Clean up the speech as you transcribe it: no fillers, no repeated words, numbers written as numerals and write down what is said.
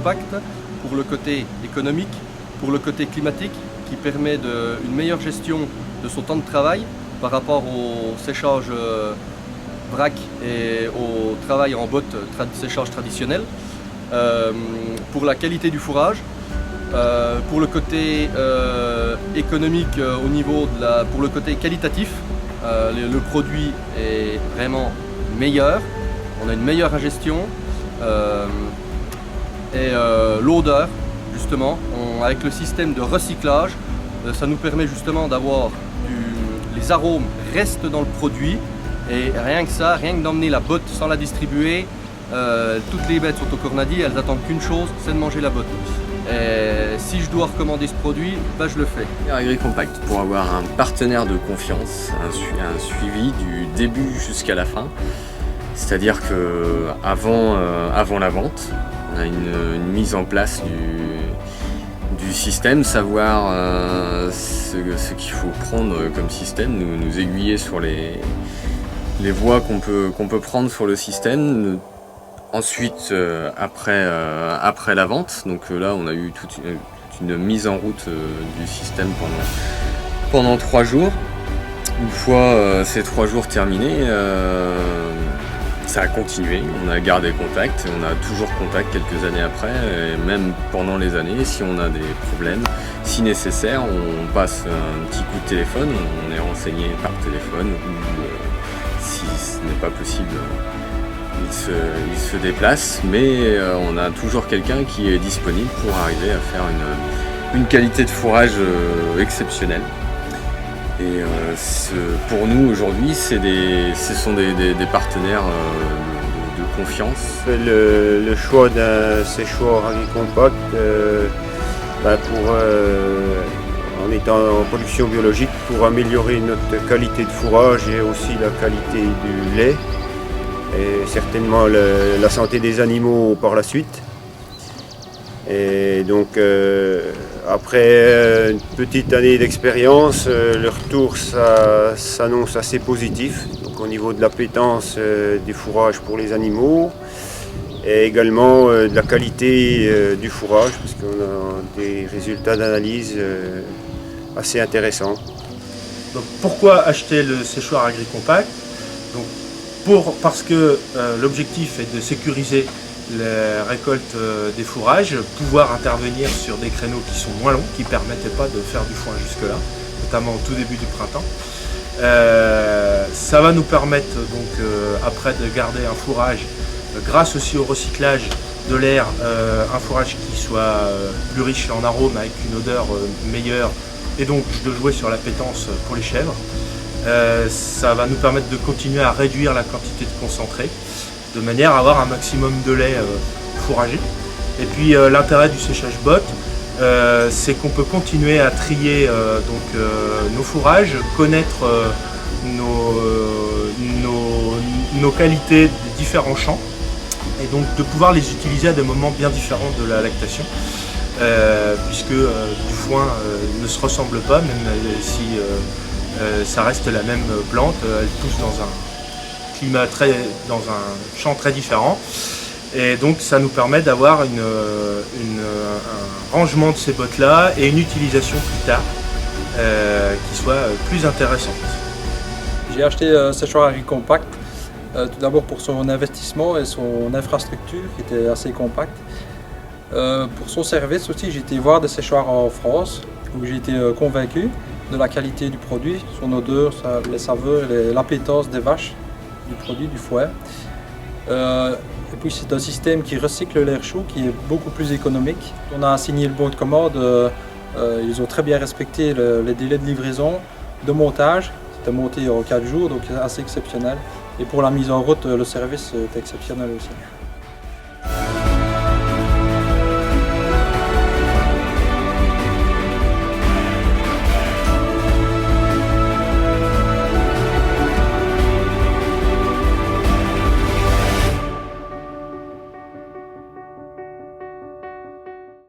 compact pour le côté économique, pour le côté climatique, qui permet une meilleure gestion de son temps de travail par rapport au séchage vrac et au travail en botte séchage traditionnel, pour la qualité du fourrage, pour le côté économique pour le côté qualitatif, le produit est vraiment meilleur, on a une meilleure ingestion et l'odeur justement, avec le système de recyclage, ça nous permet justement d'avoir les arômes restent dans le produit et rien que ça, rien que d'emmener la botte sans la distribuer, toutes les bêtes sont au cornadi, elles attendent qu'une chose, c'est de manger la botte. Et si je dois recommander ce produit, je le fais. AgriCompact pour avoir un partenaire de confiance, un suivi du début jusqu'à la fin. C'est-à-dire qu'avant la vente, on a une mise en place du système, savoir ce qu'il faut prendre comme système, nous aiguiller sur les voies qu'on peut prendre sur le système. Ensuite, après la vente, donc là on a eu toute une mise en route du système pendant 3 jours. Une fois ces 3 jours terminés, ça a continué, on a gardé contact, on a toujours contact quelques années après, et même pendant les années, si on a des problèmes, si nécessaire, on passe un petit coup de téléphone, on est renseigné par téléphone, ou si ce n'est pas possible, il se déplace, mais on a toujours quelqu'un qui est disponible pour arriver à faire une qualité de fourrage exceptionnelle. Et pour nous aujourd'hui, ce sont des partenaires de confiance. Le choix d'un séchoir AgriCompact, en étant en production biologique, pour améliorer notre qualité de fourrage et aussi la qualité du lait et certainement la santé des animaux par la suite. Et donc après une petite année d'expérience, le retour s'annonce assez positif. Donc au niveau de l'appétence des fourrages pour les animaux et également de la qualité du fourrage, parce qu'on a des résultats d'analyse assez intéressants. Donc pourquoi acheter le séchoir AgriCompact? Parce que l'objectif est de sécuriser les récoltes des fourrages, pouvoir intervenir sur des créneaux qui sont moins longs, qui ne permettaient pas de faire du foin jusque-là, notamment au tout début du printemps. Ça va nous permettre donc après de garder un fourrage, grâce aussi au recyclage de l'air, un fourrage qui soit plus riche en arômes avec une odeur meilleure et donc de jouer sur l'appétence pour les chèvres. Ça va nous permettre de continuer à réduire la quantité de concentré, de manière à avoir un maximum de lait fourragé. Et puis l'intérêt du séchage botte, c'est qu'on peut continuer à trier nos fourrages, connaître nos qualités des différents champs, et donc de pouvoir les utiliser à des moments bien différents de la lactation, puisque du foin ne se ressemble pas, même si ça reste la même plante, elle pousse dans un champ très différent, et donc ça nous permet d'avoir un rangement de ces bottes là et une utilisation plus tard qui soit plus intéressante. J'ai acheté un séchoir AgriCompact tout d'abord pour son investissement et son infrastructure qui était assez compacte. Pour son service aussi, j'ai été voir des séchoirs en France où j'ai été convaincu de la qualité du produit, son odeur, les saveurs et l'appétence des vaches, du produit, du foin. Et puis c'est un système qui recycle l'air chaud, qui est beaucoup plus économique. On a signé le bon de commande, ils ont très bien respecté les délais de livraison, de montage. C'était monté en 4 jours, donc c'est assez exceptionnel. Et pour la mise en route, le service est exceptionnel aussi.